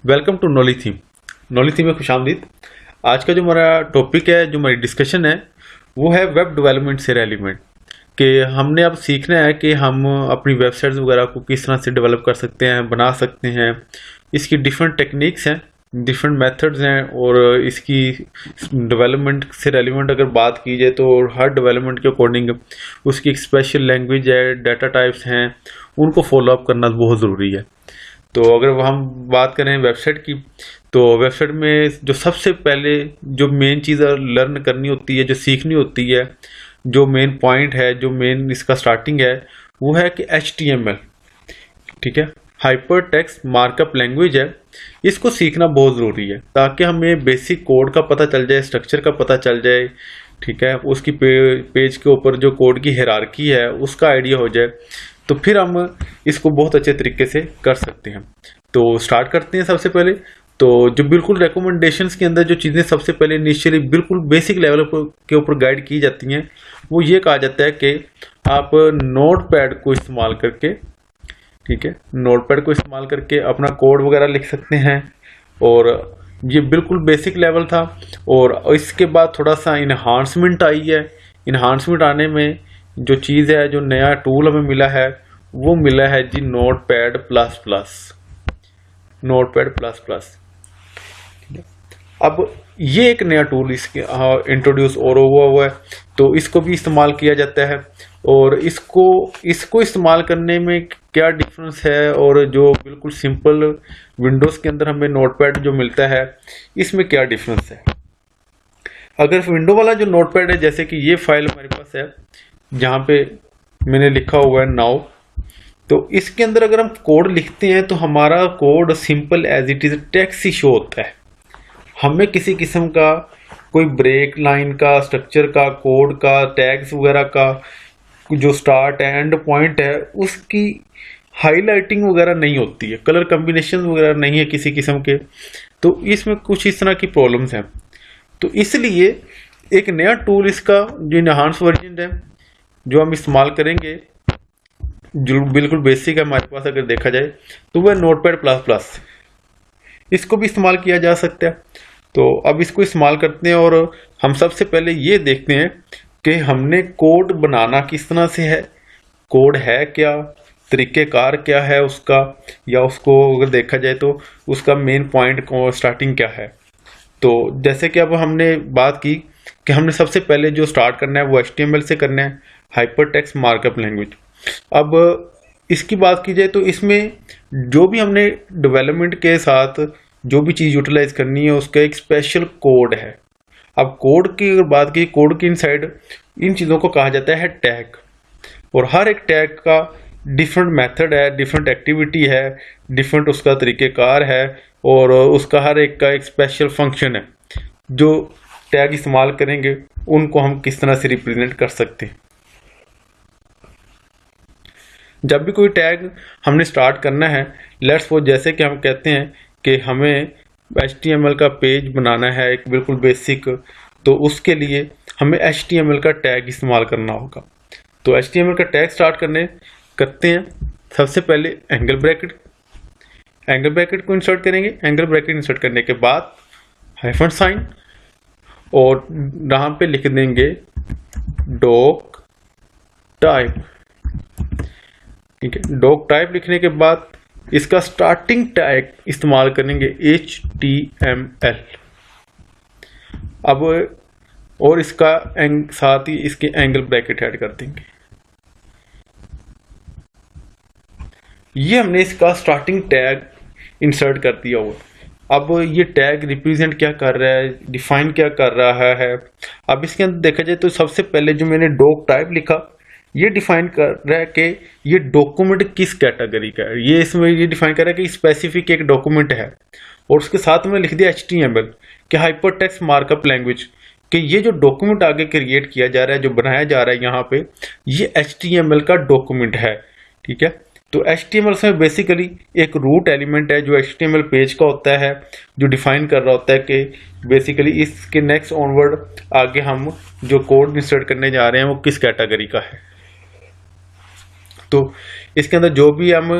Welcome to Nolly theme. Nolly theme में खुशामदीद। आज का जो हमारा टॉपिक है, जो हमारी डिस्कशन है, वो है वेब डेवलपमेंट से रेलिवेंट। कि हमने अब सीखना है कि हम अपनी वेबसाइट्स वगैरह को किस तरह से डेवलप कर सकते हैं, बना सकते हैं। इसकी डिफरेंट टेक्निक्स हैं, डिफरेंट मेथड्स हैं, और इसकी डेवलपमेंट से रेलिवेंट अगर बात की जाए तो हर डेवलपमेंट के अकॉर्डिंग उसकी एक स्पेशल लैंग्वेज है, डाटा टाइप्स हैं, उनको फॉलो अप करना बहुत ज़रूरी है। तो अगर हम बात करें वेबसाइट की, तो वेबसाइट में जो सबसे पहले जो मेन चीज़ लर्न करनी होती है, जो सीखनी होती है, जो मेन पॉइंट है, जो मेन इसका स्टार्टिंग है, वो है कि HTML। ठीक है, हाइपर टेक्स्ट मार्कअप लैंग्वेज है। इसको सीखना बहुत ज़रूरी है ताकि हमें बेसिक कोड का पता चल जाए, स्ट्रक्चर का पता चल जाए। ठीक है, उसकी पेज के ऊपर जो कोड की हायरार्की है उसका आइडिया हो जाए, तो फिर हम इसको बहुत अच्छे तरीके से कर सकते हैं। तो स्टार्ट करते हैं। सबसे पहले तो जो बिल्कुल रिकमेंडेशंस के अंदर जो चीज़ें सबसे पहले इनिशियली बिल्कुल बेसिक लेवल के ऊपर गाइड की जाती हैं, वो ये कहा जाता है कि आप नोटपैड को इस्तेमाल करके, ठीक है, नोटपैड को इस्तेमाल करके अपना कोड वगैरह लिख सकते हैं। और ये बिल्कुल बेसिक लेवल था, और इसके बाद थोड़ा सा इन्हांसमेंट आई है। इन्हांसमेंट आने में जो चीज़ है, जो नया टूल हमें मिला है, वो मिला है जी notepad plus plus. Notepad plus plus. अब ये एक नया टूल इसके इंट्रोड्यूस और हुआ है, तो इसको भी इस्तेमाल किया जाता है। और इसको इस्तेमाल करने में क्या डिफरेंस है, और जो बिल्कुल सिंपल विंडोज़ के अंदर हमें नोटपैड जो मिलता है, इसमें क्या डिफरेंस है। अगर विंडो वाला जो नोटपैड है, जैसे कि ये फाइल हमारे पास है जहाँ पे मैंने लिखा हुआ है नाउ, तो इसके अंदर अगर हम कोड लिखते हैं तो हमारा code simple as it is text ही शो होता है। हमें किसी किस्म का कोई ब्रेक लाइन का, स्ट्रक्चर का, कोड का, टैग्स वगैरह का जो स्टार्ट एंड पॉइंट है, उसकी हाईलाइटिंग वगैरह नहीं होती है, कलर कॉम्बिनेशन वगैरह नहीं है किसी किस्म के। तो इसमें कुछ इस तरह की प्रॉब्लम्स हैं। तो इसलिए एक नया टूल इसका जो इनहांस वर्जन है, जो हम इस्तेमाल करेंगे, जो बिल्कुल बेसिक है हमारे पास अगर देखा जाए, तो वह नोटपैड प्लस प्लस। इसको भी इस्तेमाल किया जा सकता है। तो अब इसको इस्तेमाल करते हैं, और हम सबसे पहले ये देखते हैं कि हमने कोड बनाना किस तरह से है, कोड है क्या, तरीक़ेकार क्या है उसका, या उसको अगर देखा जाए तो उसका मेन पॉइंट स्टार्टिंग क्या है। तो जैसे कि अब हमने बात की कि हमने सबसे पहले जो स्टार्ट करना है वो HTML से करना है, हाइपर टेक्स्ट मार्कअप लैंग्वेज। अब इसकी बात की जाए तो इसमें जो भी हमने डेवलपमेंट के साथ जो भी चीज़ यूटिलाइज करनी है, उसका एक स्पेशल कोड है। अब कोड की अगर बात की, कोड के इनसाइड इन चीज़ों को कहा जाता है टैग, और हर एक टैग का डिफरेंट मेथड है, डिफरेंट एक्टिविटी है, डिफरेंट उसका तरीक़ेकार है, और उसका हर एक का एक स्पेशल फंक्शन है। जो टैग इस्तेमाल करेंगे उनको हम किस तरह से रिप्रेजेंट कर सकते हैं। जब भी कोई टैग हमने स्टार्ट करना है, लेट्स सपोज जैसे कि हम कहते हैं कि हमें HTML का पेज बनाना है एक बिल्कुल बेसिक, तो उसके लिए हमें HTML का टैग इस्तेमाल करना होगा। तो HTML का टैग स्टार्ट करते हैं। सबसे पहले एंगल ब्रैकेट को इंसर्ट करेंगे। एंगल ब्रैकेट इंसर्ट करने के बाद हाइफन साइन, और यहाँ पे लिख देंगे डॉक टाइप। ठीक है, डॉक टाइप लिखने के बाद इसका स्टार्टिंग टैग इस्तेमाल करेंगे HTML। अब और इसका साथ ही इसके एंगल ब्रैकेट ऐड कर देंगे। ये हमने इसका स्टार्टिंग टैग इंसर्ट कर दिया हुआ। अब ये टैग रिप्रेजेंट क्या कर रहा है, डिफाइन क्या कर रहा है। अब इसके अंदर देखा जाए तो सबसे पहले जो मैंने डॉक टाइप लिखा, ये डिफाइन कर रहा है कि ये डॉक्यूमेंट किस कैटेगरी का है। ये इसमें ये डिफाइन कर रहा है कि स्पेसिफिक एक डॉक्यूमेंट है। और उसके साथ में लिख दिया HTML कि हाइपर टेक्स्ट मार्कअप लैंग्वेज, कि ये जो डॉक्यूमेंट आगे क्रिएट किया जा रहा है, जो बनाया जा रहा है यहाँ पे, ये HTML का डॉक्यूमेंट है। ठीक है, तो HTML से बेसिकली एक रूट एलिमेंट है जो HTML पेज का होता है, जो डिफाइन कर रहा होता है कि बेसिकली इसके नेक्स्ट ऑनवर्ड आगे हम जो कोड इंसर्ट करने जा रहे हैं वो किस कैटेगरी का है। तो इसके अंदर जो भी हम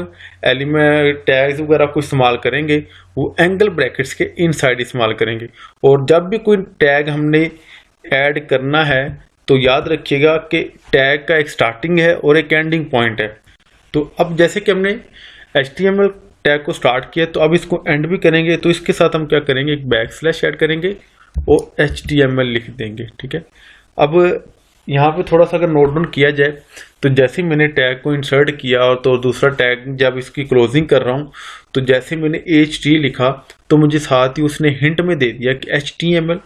एलिमेंट टैग्स वगैरह को इस्तेमाल करेंगे वो एंगल ब्रैकेट्स के इनसाइड इस्तेमाल करेंगे। और जब भी कोई टैग हमने ऐड करना है तो याद रखिएगा कि टैग का एक स्टार्टिंग है और एक एंडिंग पॉइंट है। तो अब जैसे कि हमने HTML टैग को स्टार्ट किया तो अब इसको एंड भी करेंगे, तो इसके साथ हम क्या करेंगे, एक बैकस्लैश ऐड करेंगे और HTML लिख देंगे। ठीक है, अब यहाँ पे थोड़ा सा अगर नोट डाउन किया जाए तो जैसे मैंने टैग को इंसर्ट किया और तो दूसरा टैग जब इसकी क्लोजिंग कर रहा हूँ तो जैसे मैंने HT लिखा तो मुझे साथ ही उसने हिंट में दे दिया कि HTML,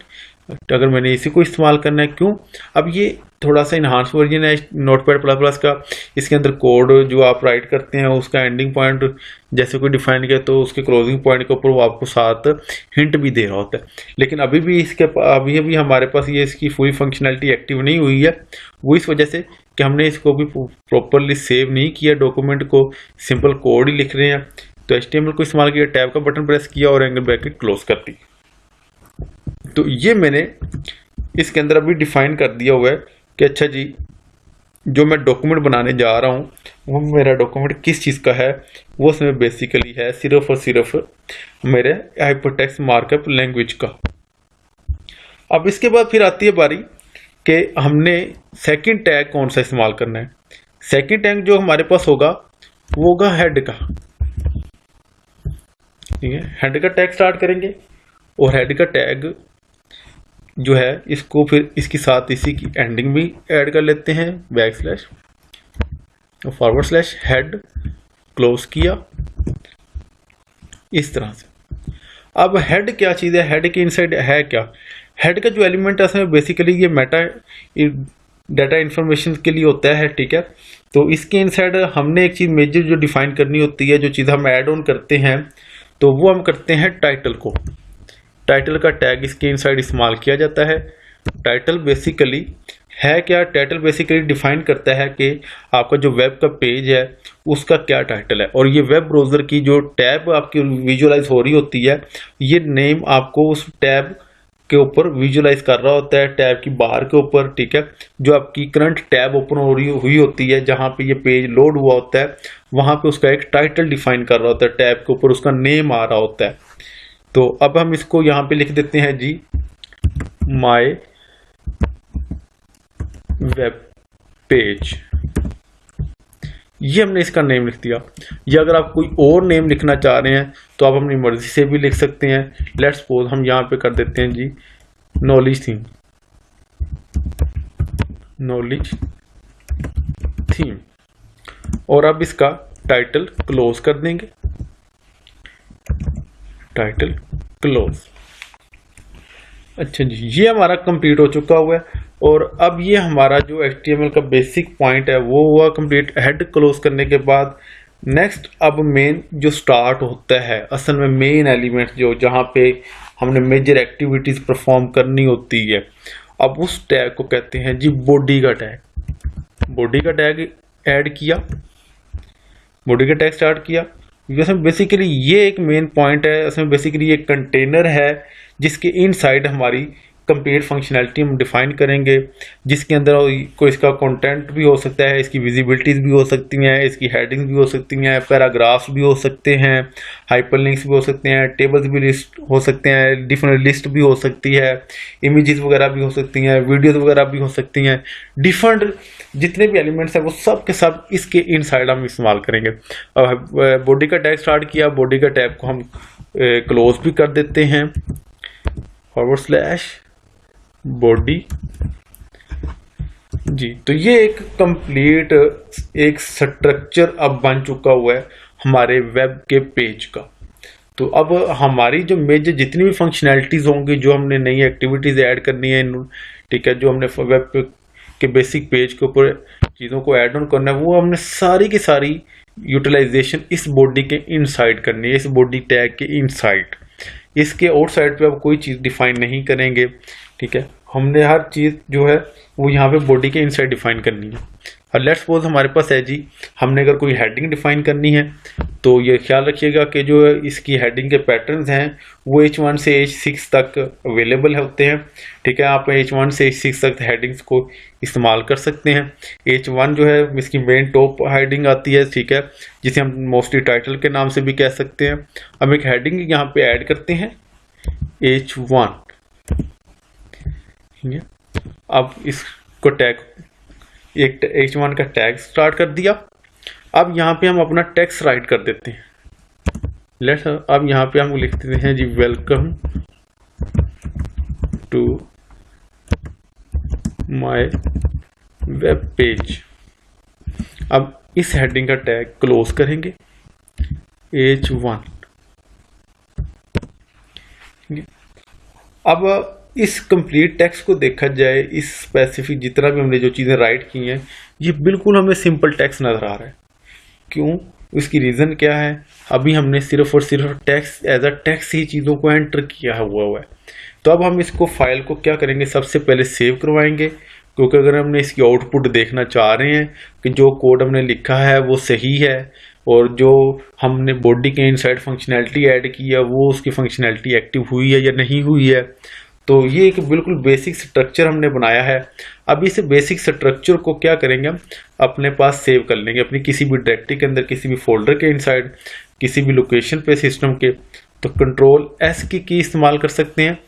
अगर मैंने इसी को इस्तेमाल करना है। क्यों, अब ये थोड़ा सा इन्हांस वर्जन है नोटपैड प्लस प्लस का। इसके अंदर कोड जो आप राइट करते हैं उसका एंडिंग पॉइंट जैसे कोई डिफाइन किया तो उसके क्लोजिंग पॉइंट के ऊपर वो आपको साथ हिंट भी दे रहा होता है। लेकिन अभी भी हमारे पास ये इसकी पूरी फंक्शनैलिटी एक्टिव नहीं हुई है, वो इस वजह से कि हमने इसको भी प्रॉपरली सेव नहीं किया डॉक्यूमेंट को, सिंपल कोड ही लिख रहे हैं। तो HTML को इस्तेमाल किया, टैब का बटन प्रेस किया और एंगल ब्रैकेट क्लोज कर दी। तो ये मैंने इसके अंदर अभी डिफाइन कर दिया हुआ है कि अच्छा जी जो मैं डॉक्यूमेंट बनाने जा रहा हूँ वो मेरा डॉक्यूमेंट किस चीज़ का है, वो उसमें बेसिकली है सिर्फ और सिर्फ मेरे हाइपरटेक्स्ट मार्कअप लैंग्वेज का। अब इसके बाद फिर आती है बारी कि हमने सेकंड टैग कौन सा इस्तेमाल करना है। सेकंड टैग जो हमारे पास होगा वो होगा हेड का। ठीक है, हेड का टैग स्टार्ट करेंगे और हेड का टैग जो है इसको फिर इसके साथ इसी की एंडिंग भी ऐड कर लेते हैं, बैकस्लैश और फॉरवर्ड स्लैश हेड क्लोज किया इस तरह से। अब हेड क्या चीज़ है, हेड के इनसाइड है क्या, हेड का जो एलिमेंट है उसमें बेसिकली ये मेटा डाटा इंफॉर्मेशन के लिए होता है। ठीक है, तो इसके इनसाइड हमने एक चीज़ मेजर जो डिफाइन करनी होती है, जो चीज़ हम ऐड ऑन करते हैं तो वो हम करते हैं टाइटल को। टाइटल का टैग इसके इनसाइड इस्तेमाल किया जाता है। टाइटल बेसिकली है क्या, टाइटल बेसिकली डिफाइन करता है कि आपका जो वेब का पेज है उसका क्या टाइटल है, और ये वेब ब्राउज़र की जो टैब आपकी विजुअलाइज हो रही होती है ये नेम आपको उस टैब के ऊपर विजुअलाइज कर रहा होता है, टैब की बार के ऊपर। ठीक है, जो आपकी करंट टैब ओपन हो रही हुई होती है जहां पे ये पेज लोड हुआ होता है वहां पे उसका एक टाइटल डिफाइन कर रहा होता है, टैब के ऊपर उसका नेम आ रहा होता है। तो अब हम इसको यहां पे लिख देते हैं जी माय वेब पेज, ये हमने इसका नेम लिख दिया। या अगर आप कोई और नेम लिखना चाह रहे हैं तो आप अपनी मर्जी से भी लिख सकते हैं। लेट्स सपोज हम यहां पे कर देते हैं जी नॉलेज थीम और अब इसका टाइटल क्लोज कर देंगे, टाइटल क्लोज। अच्छा जी, ये हमारा कंप्लीट हो चुका हुआ है। और अब ये हमारा जो HTML का बेसिक पॉइंट है वो हुआ कंप्लीट। हेड क्लोज करने के बाद नेक्स्ट अब मेन जो स्टार्ट होता है, असल में मेन एलिमेंट जो जहाँ पे हमने मेजर एक्टिविटीज परफॉर्म करनी होती है, अब उस टैग को कहते हैं जी बॉडी का टैग। बॉडी का टैग ऐड किया, बॉडी का टैग स्टार्ट किया। इसमें बेसिकली ये एक मेन पॉइंट है, इसमें बेसिकली ये कंटेनर है जिसके इनसाइड हमारी कंप्लीट फंक्शनैलिटी हम डिफाइन करेंगे, जिसके अंदर कोई इसका कंटेंट भी हो सकता है, इसकी विजिबिलिटीज भी हो सकती हैं, इसकी हेडिंग्स भी हो सकती हैं, पैराग्राफ्स भी हो सकते हैं, हाइपरलिंक्स भी हो सकते हैं, टेबल्स भी लिस्ट हो सकते हैं, डिफरेंट लिस्ट भी हो सकती है, इमेजेस वगैरह भी हो सकती हैं, वीडियोज वगैरह भी हो सकती हैं। डिफरेंट जितने भी एलिमेंट्स हैं वो सब के सब इसके इनसाइड हम इस्तेमाल करेंगे। बॉडी का टैग स्टार्ट किया, बॉडी का टैग को हम क्लोज भी कर देते हैं, फॉरवर्ड स्लैश बॉडी जी। तो ये एक कंप्लीट एक स्ट्रक्चर अब बन चुका हुआ है हमारे वेब के पेज का। तो अब हमारी जो मेजर जितनी भी फंक्शनैलिटीज होंगी, जो हमने नई एक्टिविटीज ऐड करनी है, ठीक है, जो हमने वेब के बेसिक पेज के ऊपर चीज़ों को ऐड ऑन करना है, वो हमने सारी की सारी यूटिलाइजेशन इस बॉडी के इनसाइड करनी है, इस बॉडी टैग के इनसाइड। इसके आउटसाइड पे अब कोई चीज़ डिफाइन नहीं करेंगे। ठीक है, हमने हर चीज़ जो है वो यहाँ पे बॉडी के इनसाइड डिफाइन करनी है। और लेट्स सपोज हमारे पास है जी, हमने अगर कोई हेडिंग डिफाइन करनी है तो ये ख्याल रखिएगा कि जो इसकी हेडिंग के पैटर्न्स हैं वो H1 से H6 तक अवेलेबल होते हैं। ठीक है, आप H1 से H6 तक हेडिंग्स को इस्तेमाल कर सकते हैं। H1 जो है इसकी मेन टॉप हेडिंग आती है, ठीक है, जिसे हम मोस्टली टाइटल के नाम से भी कह सकते हैं। हम एक हेडिंग यहाँ पे ऐड करते हैं H1, ठीक है। अब इसको टैग, एक H1 का टैग स्टार्ट कर दिया। अब यहाँ पे हम अपना टेक्स्ट राइट कर देते हैं। लेट्स अब यहाँ पे हम लिख देते हैं जी, welcome to my web page. अब इस हेडिंग का टैग क्लोज करेंगे H1। अब इस कंप्लीट टेक्स्ट को देखा जाए, इस स्पेसिफिक जितना भी हमने जो चीज़ें राइट की हैं, ये बिल्कुल हमें सिंपल टेक्स्ट नज़र आ रहा है। क्यों? इसकी रीज़न क्या है? अभी हमने सिर्फ और सिर्फ टेक्स्ट एज अ टेक्स्ट ही चीज़ों को एंटर किया हुआ है। तो अब हम इसको फाइल को क्या करेंगे, सबसे पहले सेव करवाएंगे, क्योंकि अगर हमने इसकी आउटपुट देखना चाह रहे हैं कि जो कोड हमने लिखा है वो सही है और जो हमने बॉडी के इनसाइड फंक्शनैलिटी ऐड की है वो उसकी फंक्शनैलिटी एक्टिव हुई है या नहीं हुई है। तो ये एक बिल्कुल बेसिक स्ट्रक्चर हमने बनाया है। अब इस बेसिक स्ट्रक्चर को क्या करेंगे, हम अपने पास सेव कर लेंगे अपनी किसी भी डायरेक्टरी के अंदर, किसी भी फोल्डर के इनसाइड, किसी भी लोकेशन पे सिस्टम के। तो Ctrl+S की इस्तेमाल कर सकते हैं।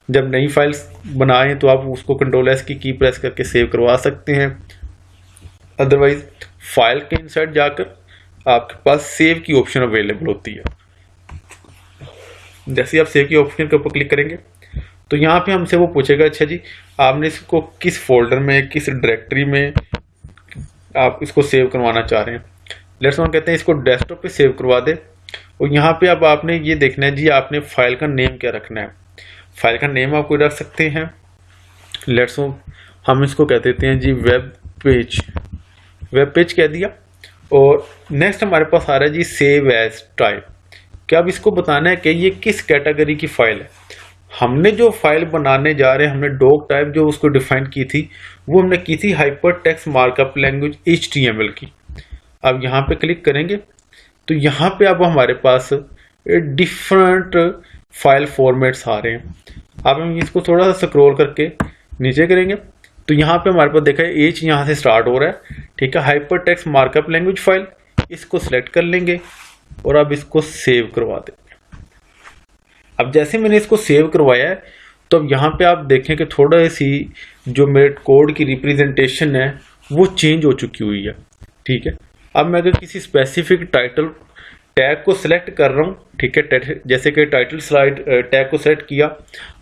जब नई फाइल बनाएं तो आप उसको Ctrl+S की प्रेस करके सेव करवा सकते हैं। अदरवाइज फाइल के इनसाइड जाकर आपके पास सेव की ऑप्शन अवेलेबल होती है। जैसे आप सेव की ऑप्शन के ऊपर क्लिक करेंगे तो यहाँ पे हमसे वो पूछेगा, अच्छा जी आपने इसको किस फोल्डर में, किस डायरेक्टरी में आप इसको सेव करवाना चाह रहे हैं। लेट्स हम कहते हैं इसको डेस्कटॉप पे सेव करवा दे। और यहाँ पे अब आपने ये देखना है जी, आपने फाइल का नेम क्या रखना है। फाइल का नेम आप कोई रख सकते हैं। लेट्स हम इसको कह देते हैं जी वेब पेज। वेब पेज कह दिया। और नेक्स्ट हमारे पास आ रहा है जी सेव एज टाइप। क्या अब इसको बताना है कि ये किस कैटेगरी की फाइल है। हमने जो फाइल बनाने जा रहे हैं, हमने डॉक टाइप जो उसको डिफाइन की थी वो हमने की थी hyper text markup language HTML की। अब यहाँ पे क्लिक करेंगे तो यहाँ पे अब हमारे पास डिफरेंट फाइल फॉर्मेट्स आ रहे हैं। अब हम इसको थोड़ा सा स्क्रॉल करके नीचे करेंगे तो यहाँ पे हमारे पास देखा है H यहाँ से स्टार्ट हो रहा है, ठीक है, hyper text markup language file. इसको सिलेक्ट कर लेंगे और अब इसको सेव करवा देंगे। अब जैसे मैंने इसको सेव करवाया है तो अब यहाँ पे आप देखें कि थोड़ा सी जो मेरे कोड की रिप्रेजेंटेशन है वो चेंज हो चुकी हुई है, ठीक है। अब मैं अगर किसी स्पेसिफिक टाइटल टैग को सिलेक्ट कर रहा हूँ, ठीक है, जैसे कि टाइटल स्लाइड टैग को सेलेक्ट किया,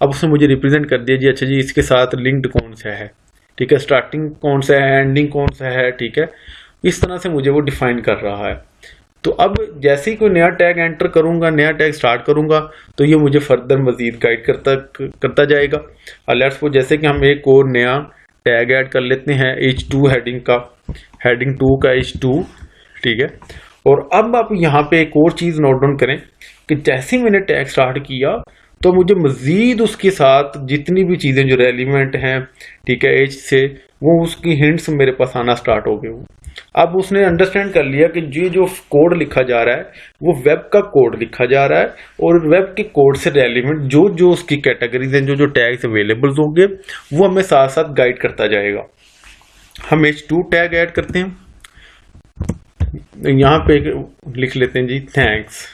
अब उसने मुझे रिप्रेजेंट कर दिया जी, अच्छा जी इसके साथ लिंक्ड कौन सा है, ठीक है, स्टार्टिंग कौन सा है, एंडिंग कौन सा है, ठीक है, इस तरह से मुझे वो डिफाइन कर रहा है। तो अब जैसे ही कोई नया टैग एंटर करूंगा, नया टैग स्टार्ट करूंगा तो ये मुझे फर्दर मजीद गाइड करता जाएगा। और लेट्स सपोज जैसे कि हम एक और नया टैग ऐड कर लेते हैं H2 हेडिंग का, हेडिंग 2 का H2, ठीक है। और अब आप यहाँ पे एक और चीज़ नोट डाउन करें कि जैसे मैंने टैग स्टार्ट किया तो मुझे मजीद उसके साथ जितनी भी चीज़ें जो रेलिवेंट हैं, ठीक है, H से, वो उसकी हिंट्स मेरे पास आना स्टार्ट हो गए। अब उसने अंडरस्टैंड कर लिया कि ये जो कोड लिखा जा रहा है वो वेब का कोड लिखा जा रहा है और वेब के कोड से रेलिवेंट जो जो उसकी कैटेगरीज हैं, जो जो टैग्स अवेलेबल होंगे वो हमें साथ साथ गाइड करता जाएगा। हम H2 टैग ऐड करते हैं, यहाँ पे लिख लेते हैं जी थैंक्स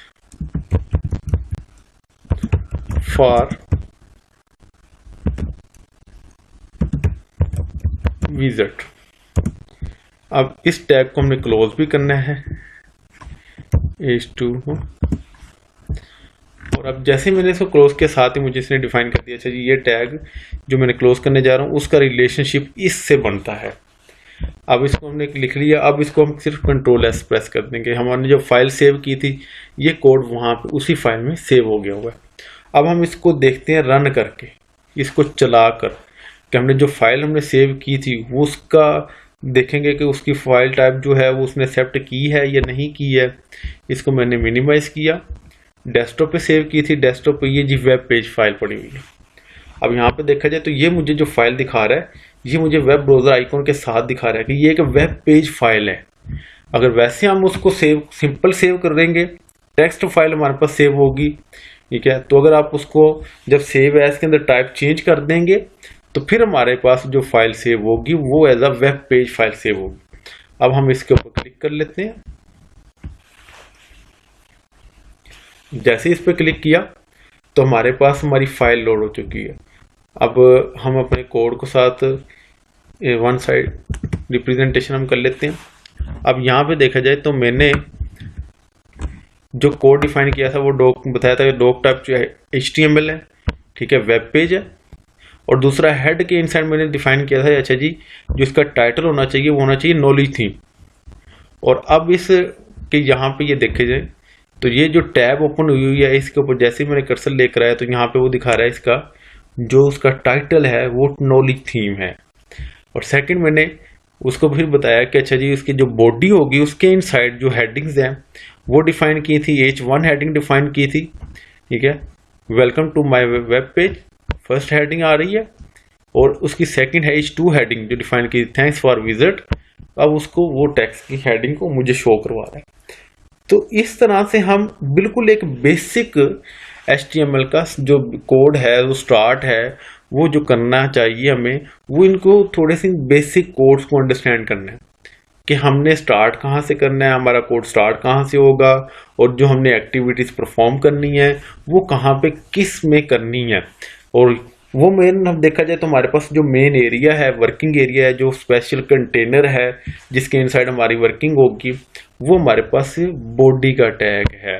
फॉर विजिट। अब इस टैग को हमने क्लोज भी करना है H2 को। और अब जैसे मैंने इसको क्लोज के साथ ही मुझे इसने डिफाइन कर दिया, अच्छा जी ये टैग जो मैंने क्लोज करने जा रहा हूँ उसका रिलेशनशिप इससे बनता है। अब इसको हमने लिख लिया। अब इसको हम सिर्फ Ctrl+S प्रेस कर देंगे। हमने जो फाइल सेव की थी ये कोड वहाँ पे उसी फाइल में सेव हो गया हुआ है। अब हम इसको देखते हैं रन करके, इसको चला कर कि हमने जो फाइल हमने सेव की थी वो उसका देखेंगे कि उसकी फाइल टाइप जो है वो उसने एक्सेप्ट की है या नहीं की है। इसको मैंने मिनिमाइज किया, डेस्कटॉप पे सेव की थी, डेस्कटॉप पे ये जी वेब पेज फाइल पड़ी हुई है। अब यहाँ पे देखा जाए तो ये मुझे जो फाइल दिखा रहा है ये मुझे वेब ब्राउजर आइकॉन के साथ दिखा रहा है कि ये एक वेब पेज फाइल है। अगर वैसे हम उसको सिंपल सेव कर देंगे, टेक्स्ट फाइल हमारे पास सेव होगी, ठीक है। तो अगर आप उसको जब सेव एज के अंदर टाइप चेंज कर देंगे तो फिर हमारे पास जो फाइल सेव होगी वो as a web page file save होगी। अब हम इसके ऊपर क्लिक कर लेते हैं। जैसे इस पर क्लिक किया तो हमारे पास हमारी फाइल लोड हो चुकी है। अब हम अपने कोड को साथ वन साइड रिप्रेजेंटेशन हम कर लेते हैं। अब यहाँ पे देखा जाए तो मैंने जो कोड डिफाइन किया था वो डॉक बताया था कि डॉक टाइप जो है HTML है, ठीक है, वेब पेज है। और दूसरा हेड के इनसाइड मैंने डिफाइन किया था, अच्छा जी, जो इसका टाइटल होना चाहिए वो होना चाहिए नॉलेज थीम। और अब इस के यहाँ पे ये देखे जाए तो ये जो टैब ओपन हुई है इसके ऊपर जैसे ही मैंने कर्सर लेकर आया तो यहाँ पे वो दिखा रहा है इसका जो उसका टाइटल है वो नॉलेज थीम है। और सेकंड मैंने उसको फिर बताया कि अच्छा जी इसकी जो बॉडी होगी उसके इनसाइड जो हेडिंग्स हैं वो डिफाइन की थी, H1 हेडिंग डिफाइन की थी, ठीक है, welcome to my web page first heading आ रही है। और उसकी सेकंड है H2 हेडिंग जो डिफाइन की थैंक्स फॉर विजिट। अब उसको वो टेक्स्ट की हेडिंग को मुझे शो करवा रहा है। तो इस तरह से हम बिल्कुल एक बेसिक HTML का जो कोड है, वो स्टार्ट है, वो जो करना चाहिए हमें, वो इनको थोड़े से बेसिक कोड्स को अंडरस्टैंड करना है कि हमने स्टार्ट कहाँ से करना है, हमारा कोड स्टार्ट कहाँ से होगा, और जो हमने एक्टिविटीज परफॉर्म करनी है वो कहाँ पे किस में करनी है। और वो मेन हम देखा जाए तो हमारे पास जो मेन एरिया है, वर्किंग एरिया है, जो स्पेशल कंटेनर है जिसके इनसाइड हमारी वर्किंग होगी, वो हमारे पास बॉडी का टैग है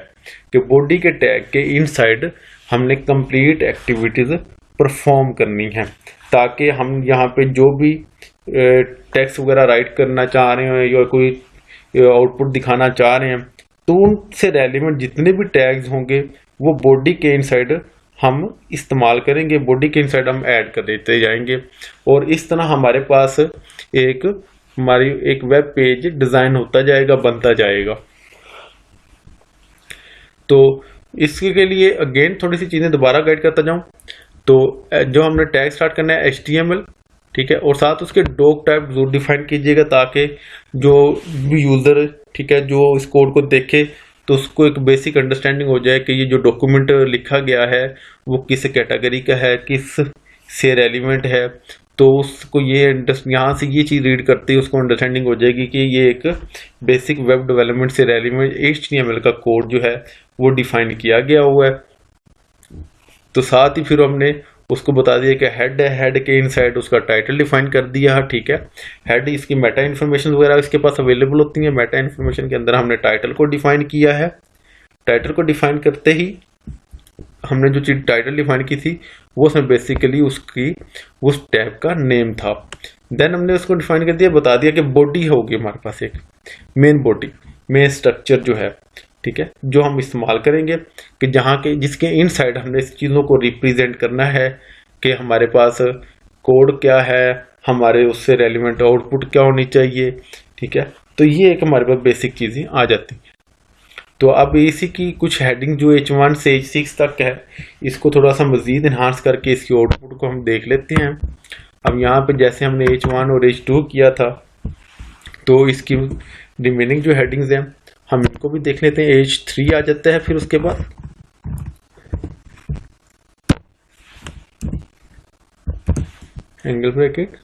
कि बॉडी के टैग के इनसाइड हमने कंप्लीट एक्टिविटीज परफॉर्म करनी है, ताकि हम यहाँ पे जो भी टेक्स्ट वगैरह राइट करना चाह रहे हैं या कोई आउटपुट दिखाना चाह रहे हैं तो उनसे रेलिवेंट जितने भी टैग्स होंगे वो बॉडी के इनसाइड हम इस्तेमाल करेंगे, बॉडी के इनसाइड हम ऐड कर देते जाएंगे। और इस तरह हमारे पास हमारी एक वेब पेज डिजाइन होता जाएगा, बनता जाएगा। तो इसके लिए अगेन थोड़ी सी चीजें दोबारा गाइड करता जाऊं। तो जो हमने टैग स्टार्ट करना है HTML, ठीक है, और साथ उसके डॉक टाइप जरूर डिफाइन कीजिएगा ताकि जो भी यूजर, ठीक है, जो इस कोड को देखे तो उसको एक बेसिक अंडरस्टैंडिंग हो जाए कि ये जो डॉक्यूमेंट लिखा गया है वो किस कैटेगरी का है, किस से रेलिवेंट है। तो उसको ये यहाँ से ये चीज रीड करते ही उसको अंडरस्टैंडिंग हो जाएगी कि ये एक बेसिक वेब डेवलपमेंट से रेलिवेंट HTML का कोड जो है वो डिफाइन किया गया हुआ है। तो साथ ही फिर हमने उसको बता दिया कि हेड है, हेड के इनसाइड उसका टाइटल डिफाइन कर दिया है, ठीक है। हेड इसकी मेटा इन्फॉर्मेशन वगैरह इसके पास अवेलेबल होती है। मेटा इन्फॉर्मेशन के अंदर हमने टाइटल को डिफाइन किया है। टाइटल को डिफाइन करते ही हमने जो चीज टाइटल डिफाइन की थी वो उसमें बेसिकली उसकी उस टैब का नेम था। देन हमने उसको डिफाइन कर दिया, बता दिया कि बॉडी होगी हमारे पास एक मेन बॉडी, मेन स्ट्रक्चर जो है, ठीक है, जो हम इस्तेमाल करेंगे कि जहाँ के जिसके इनसाइड हमने इस चीज़ों को रिप्रेजेंट करना है कि हमारे पास कोड क्या है, हमारे उससे रेलिवेंट आउटपुट क्या होनी चाहिए, ठीक है। तो ये एक हमारे पास बेसिक चीज़ें आ जाती हैं। तो अब इसी की कुछ हेडिंग जो H1 से H6 तक है इसको थोड़ा सा मजीद इन्हांस करके इसकी आउटपुट को हम देख लेते हैं। अब यहाँ पे जैसे हमने H1 और H2 किया था तो इसकी रिमेनिंग जो हेडिंग्स हैं हम इनको भी देख लेते हैं। H3 आ जाता है, फिर उसके बाद एंगल ब्रैकेट,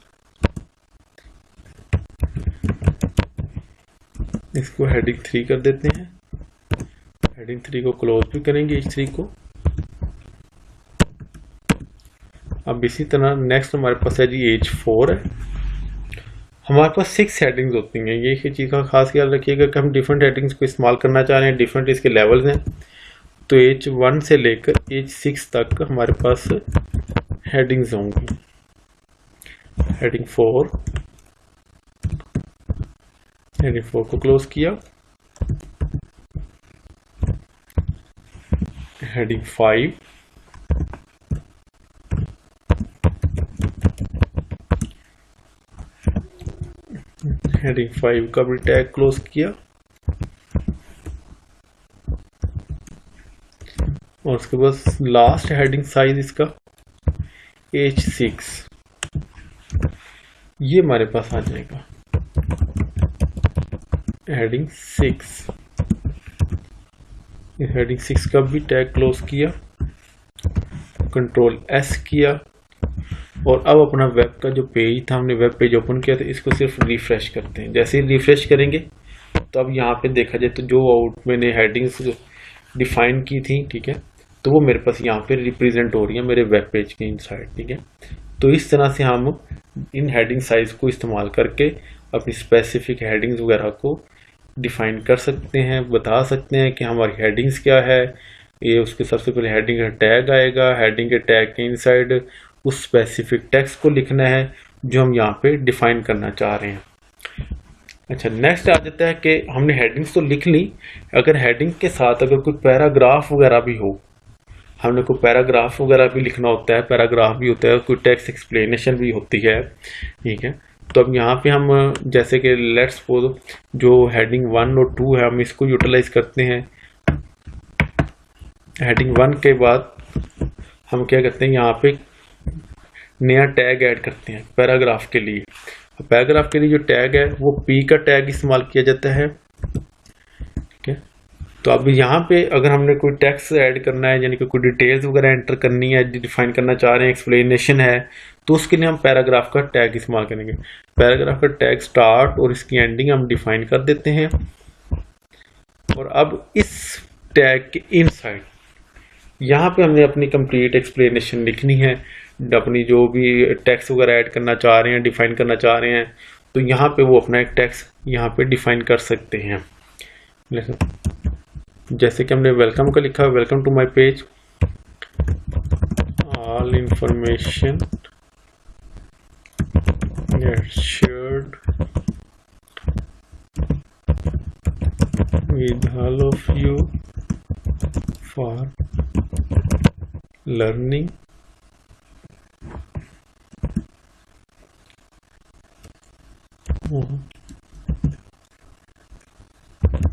इसको हेडिंग 3 कर देते हैं। हेडिंग 3 को क्लोज भी करेंगे H3 को। अब इसी तरह नेक्स्ट हमारे पास है जी H4 है। हमारे पास 6 हेडिंग्स होती हैं। ये चीज़ का खास ख्याल रखिएगा कि हम डिफरेंट हेडिंग्स को इस्तेमाल करना चाह रहे हैं, डिफरेंट इसके लेवल्स हैं। तो H1 से लेकर H6 तक हमारे पास हेडिंग्स होंगी। हेडिंग 4, हेडिंग 4 को क्लोज किया। हेडिंग 5, हेडिंग 5 का भी टैग क्लोज किया और उसके बाद लास्ट हेडिंग साइज इसका H6। ये हमारे पास आ जाएगा हेडिंग 6। हेडिंग 6 का भी टैग क्लोज किया, कंट्रोल एस किया, और अब अपना वेब का जो पेज था, हमने वेब पेज ओपन किया, तो इसको सिर्फ रिफ्रेश करते हैं। जैसे ही रिफ्रेश करेंगे तो अब यहाँ पे देखा जाए तो जो मैंने हेडिंग्स डिफाइन की थी, ठीक है, तो वो मेरे पास यहाँ पे रिप्रेजेंट हो रही है मेरे वेब पेज के इनसाइड, ठीक है। तो इस तरह से हम इन हेडिंग साइज को इस्तेमाल करके अपनी स्पेसिफिक हेडिंग्स वगैरह को डिफाइन कर सकते हैं, बता सकते हैं कि हमारी हेडिंग्स क्या है। ये उसके सबसे पहले हेडिंग का टैग आएगा, हेडिंग के टैग के इनसाइड उस स्पेसिफिक टेक्स्ट को लिखना है जो हम यहाँ पे डिफाइन करना चाह रहे हैं। अच्छा, नेक्स्ट आ जाता है कि हमने हेडिंग्स तो लिख ली, अगर हेडिंग के साथ अगर कोई पैराग्राफ वगैरह भी हो, हमने कोई पैराग्राफ वगैरह भी लिखना होता है, पैराग्राफ भी होता है, कोई टेक्स्ट एक्सप्लेनेशन भी होती है, ठीक है। तो अब यहाँ पे हम जैसे कि लेट्स सपोज जो हेडिंग 1 और 2 है, हम इसको यूटिलाइज करते हैं। हेडिंग 1 के बाद हम क्या करते हैं, यहाँ पे नया टैग ऐड करते हैं पैराग्राफ के लिए। पैराग्राफ के लिए जो टैग है वो पी का टैग इस्तेमाल किया जाता है, ठीक है। तो अब यहाँ पे अगर हमने कोई टेक्स्ट ऐड करना है, यानी कि कोई डिटेल्स वगैरह एंटर करनी है, डिफाइन करना चाह रहे हैं, एक्सप्लेनेशन है, तो उसके लिए हम पैराग्राफ का टैग इस्तेमाल करेंगे। पैराग्राफ का टैग स्टार्ट और इसकी एंडिंग हम डिफाइन कर देते हैं। और अब इस टैग के इनसाइड यहाँ पे हमने अपनी कंप्लीट एक्सप्लेनेशन लिखनी है, अपनी जो भी टेक्स्ट वगैरह ऐड करना चाह रहे हैं, डिफाइन करना चाह रहे हैं, तो यहाँ पे वो अपना एक टेक्स्ट यहाँ पे डिफाइन कर सकते हैं। जैसे कि हमने वेलकम का लिखा है, welcome to my page, all information shared with all of you for learning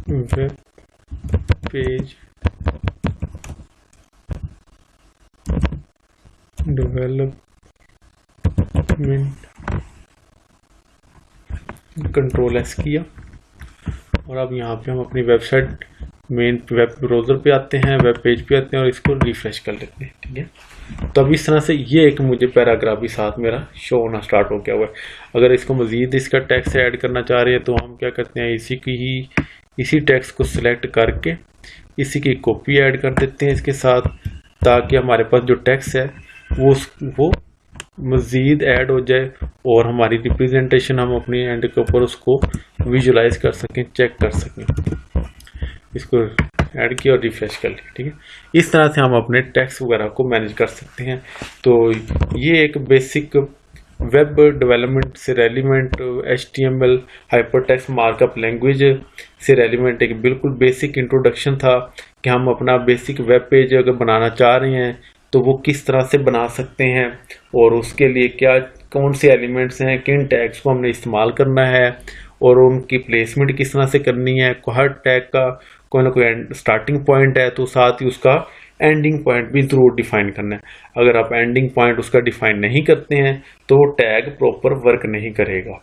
web page development, control S किया, और अब यहाँ पे हम अपनी वेबसाइट मेन वेब ब्राउज़र पे आते हैं, वेब पेज पे आते हैं, और इसको रिफ्रेश कर लेते हैं, ठीक है। तो अब इस तरह से ये एक मुझे पैराग्राफ भी साथ मेरा शो होना स्टार्ट हो गया हुआ है। अगर इसको मज़ीद इसका टेक्स्ट ऐड करना चाह रहे हैं तो हम क्या करते हैं, इसी टेक्स्ट को सिलेक्ट करके इसी की कॉपी ऐड कर देते हैं इसके साथ, ताकि हमारे पास जो टेक्स्ट है वो मज़ीद ऐड हो जाए और हमारी रिप्रेजेंटेशन हम अपनी एंड के ऊपर उसको विजुलाइज कर सकें, चेक कर सकें। इसको ऐड किया और रिफ्रेश कर लिया, ठीक है। इस तरह से हम अपने टेक्स्ट वगैरह को मैनेज कर सकते हैं। तो ये एक बेसिक वेब डेवलपमेंट से relevant HTML hypertext markup language से रेलिवेंट एक बिल्कुल बेसिक इंट्रोडक्शन था कि हम अपना बेसिक वेब पेज अगर बनाना चाह रहे हैं तो वो किस तरह से बना सकते हैं, और उसके लिए क्या कौन से एलिमेंट्स हैं, किन टैग्स को हमने इस्तेमाल करना है, और उनकी प्लेसमेंट किस तरह से करनी है। हर टैग का कोई ना कोई स्टार्टिंग पॉइंट है, तो साथ ही उसका एंडिंग पॉइंट भी ज़रूर डिफाइन करना है। अगर आप एंडिंग पॉइंट उसका डिफाइन नहीं करते हैं तो वो टैग प्रॉपर वर्क नहीं करेगा।